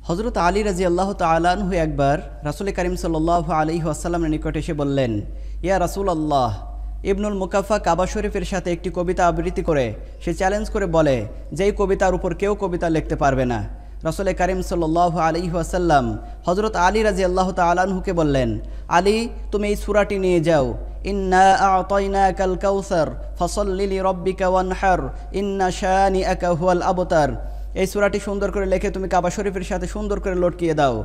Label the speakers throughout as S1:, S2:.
S1: হযরত আলী রাদিয়াল্লাহু তাআলা আনহু একবার রাসূল করিম সাল্লাল্লাহু আলাইহি ওয়াসাল্লামের নিকটে এসে বললেন, ইয়া রাসূলুল্লাহ, ইবনুল মুকাফফা কাবা শরীফের সাথে একটি কবিতা আবৃত্তি করে সে চ্যালেঞ্জ করে বলে যে এই কবিতার উপর কেউ কবিতা লিখতে পারবে না। রাসূল করিম সাল্লাল্লাহু আলাইহি ওয়াসাল্লাম হযরত আলী রাদিয়াল্লাহু তাআলা আনহুকে বললেন, আলী, তুমি এই সূরাটি নিয়ে যাও, ইন্না আ'তাইনাকাল কাউসার ফাসাল্লি লিরাব্বিকা ওয়ানহার ইন্না শানিআকা হুয়াল আবতার। এই সূরাটি সুন্দর করে লিখে তুমি কাবা শরীফের সাথে সুন্দর করে লটকিয়ে দাও।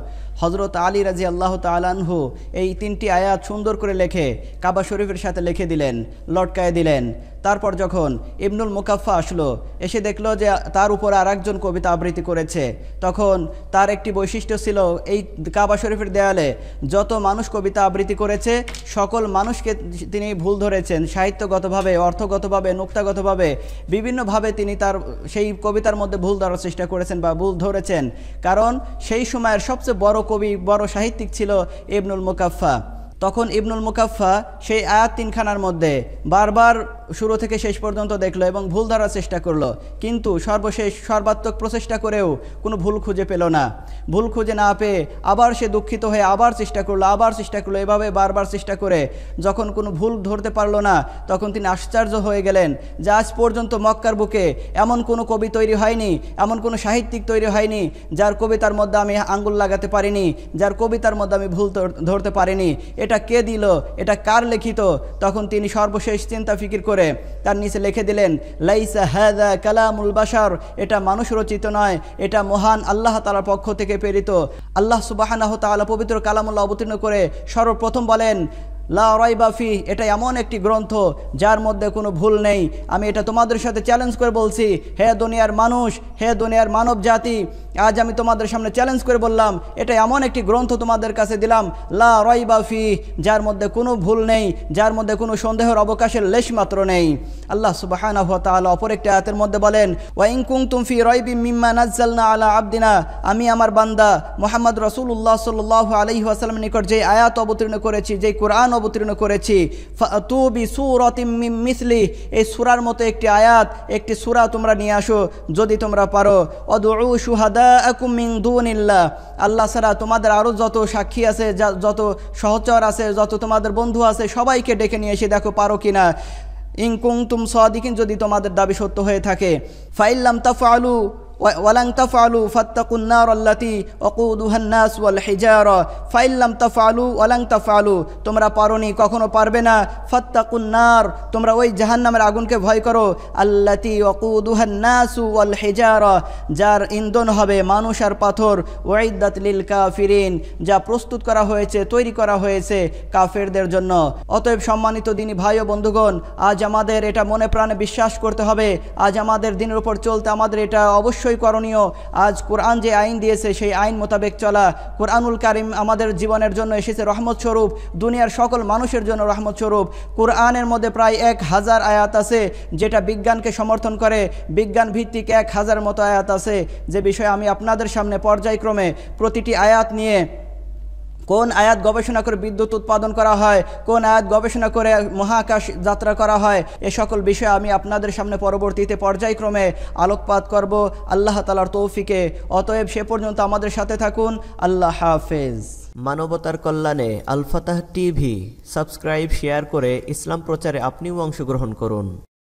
S1: হযরত আলী রাদিয়াল্লাহু তাআলা আনহু এই তিনটি আয়াত সুন্দর করে লিখে কাবা শরীফের সাথে লিখে দিলেন, লটকায়ে দিলেন। তারপর যখন ইবনুল মুকাফফা আসলো, এসে দেখলো যে তার উপর আরেকজন কবিতা আবৃত্তি করেছে। তখন তার একটি বৈশিষ্ট্য ছিল, এই কাবা শরীফের দেয়ালে যত মানুষ কবিতা আবৃত্তি করেছে সকল মানুষকে তিনি ভুল ধরেছেন, সাহিত্যগতভাবে, অর্থগতভাবে, নুক্তাগতভাবে, বিভিন্নভাবে তিনি তার সেই কবিতার মধ্যে ভুল ধরার চেষ্টা করেছেন বা ভুল ধরেছেন। কারণ সেই সময়ের সবচেয়ে বড় কবি, বড় সাহিত্যিক ছিল ইবনুল মুকাফফা। তখন ইবনুল মুকাফফা সেই আয়াত তিনখানার মধ্যে বারবার শুরু থেকে শেষ পর্যন্ত দেখলো এবং ভুল ধরার চেষ্টা করলো, কিন্তু সর্বশেষ সর্বাত্মক প্রচেষ্টা করেও কোনো ভুল খুঁজে পেল না। ভুল খুঁজে না পেয়ে আবার সে দুঃখিত হয়ে আবার চেষ্টা করলো, এভাবে বারবার চেষ্টা করে যখন কোনো ভুল ধরতে পারলো না, তখন তিনি আশ্চর্য হয়ে গেলেন যে আজ পর্যন্ত মক্কার বুকে এমন কোনো কবি তৈরি হয়নি, এমন কোনো সাহিত্যিক তৈরি হয়নি যার কবিতার মধ্যে আমি আঙ্গুল লাগাতে পারিনি, যার কবিতার মধ্যে আমি ভুল ধরতে পারিনি। এটা কে দিল, এটা কার লিখিত? তখন তিনি সর্বশেষ চিন্তা ফিকির করে তার নিচে লিখে দিলেন, লাইসা হাযা কালামুল বাশার, এটা মানুষ রচিত নয়, এটা মহান আল্লাহ তাআলার পক্ষ থেকে প্রেরিত। আল্লাহ সুবহানাহু তাআলা পবিত্র কালামুল্লাহ অবতীর্ণ করে সর্বপ্রথম বলেন, লা রাইবা ফি, এটা এমন একটি গ্রন্থ যার মধ্যে কোনো ভুল নেই। আমি এটা তোমাদের সাথে চ্যালেঞ্জ করে বলছি, হে দুনিয়ার মানুষ, হে দুনিয়ার মানব জাতি, আজ আমি তোমাদের সামনে চ্যালেঞ্জ করে বললাম, এটা এমন একটি গ্রন্থ তোমাদের কাছে দিলাম, লা রাইবা ফি, যার মধ্যে কোনো ভুল নেই, যার মধ্যে কোনো সন্দেহের অবকাশের লেশ মাত্র নেই। আল্লাহ সুবহানাহু ওয়া তাআলা অপর একটি আয়াতের মধ্যে বলেন, ওয়া ইন কুনতুম ফি রাইবিম মিম্মা নাযালনা আলা আবদিনা, আমি আমার বান্দা মুহাম্মদ রাসূলুল্লাহ সাল্লাল্লাহু আলাইহি ওয়াসাল্লামের নিকট যে আয়াত অবতীর্ণ করেছি, যে কুরআন অবতীর্ণ করেছি, ফাতু বিসূরাতিম মিন মিসলি, এই সূরার মতো একটি আয়াত, একটি সূরা তোমরা নিয়ে আসো যদি তোমরা পারো। অদউ শুহাদাআকুম মিন দুনিল্লাহ, আল্লাহ ছাড়া তোমাদের আরও যত সাক্ষী আছে, যত সহচর আছে, যত তোমাদের বন্ধু আছে, সবাইকে ডেকে নিয়ে এসে দেখো পারো কিনা। ইন কুনতুম সাদিকিন, যদি তোমাদের দাবি সত্য হয়ে থাকে। ফাইল্লাম তাফআলু ওয়ালাং তাফআলু ফাত্তাকুন নার আল্লাতী ওয়াকুদুহান নাস ওয়াল হিজারা, ফাইল্লাম তাফআলু ওয়ালাং তাফআলু, তোমরা পারোনি, কখনো পারবে না। ফাত্তাকুন নার, তোমরা ওই জাহান্নামের আগুনকে ভয় করো, আল্লাতী ওয়াকুদুহান নাস ওয়াল হিজারা, যার ইন্ধন হবে মানুষ আর পাথর, উইদ্দাত লিল কাফিরিন, যা প্রস্তুত করা হয়েছে, তৈরি করা হয়েছে কাফেরদের জন্য। অতএব সম্মানিত দিনী ভাই ও বন্ধুগণ, আজ আমাদের এটা মনে প্রাণে বিশ্বাস করতে হবে, আজ আমাদের দিনের উপর চলতে আমাদের এটা অবশ্যই করণীয়। আজ কোরআন যে আইন দিয়েছে সেই আইন মোতাবেক চলা। কোরআনুল কারীম আমাদের জীবনের জন্য এসেছে রহমত স্বরূপ, দুনিয়ার সকল মানুষের জন্য রহমত স্বরূপ। কোরআনের মধ্যে প্রায় 1000 আয়াত আছে যেটা বিজ্ঞানকে সমর্থন করে, বিজ্ঞান ভিত্তিক 1000 মতো আয়াত আছে, যে বিষয়ে আমি আপনাদের সামনে পর্যায়ক্রমে প্রতিটি আয়াত নিয়ে, কোন আয়াত গবেষণা করে বিদ্যুৎ উৎপাদন করা হয়, কোন আয়াত গবেষণা করে মহাকাশ যাত্রা করা হয়, এ সকল বিষয়ে আমি আপনাদের সামনে পরবর্তীতে পর্যায়ক্রমে আলোকপাত করব আল্লাহ তাআলার তৌফিকে। অতএব সে পর্যন্ত আমাদের সাথে থাকুন। আল্লাহ হাফেজ।
S2: মানবতার কল্যাণে আল ফাতাহ টিভি সাবস্ক্রাইব, শেয়ার করে ইসলাম প্রচারে আপনিও অংশগ্রহণ করুন।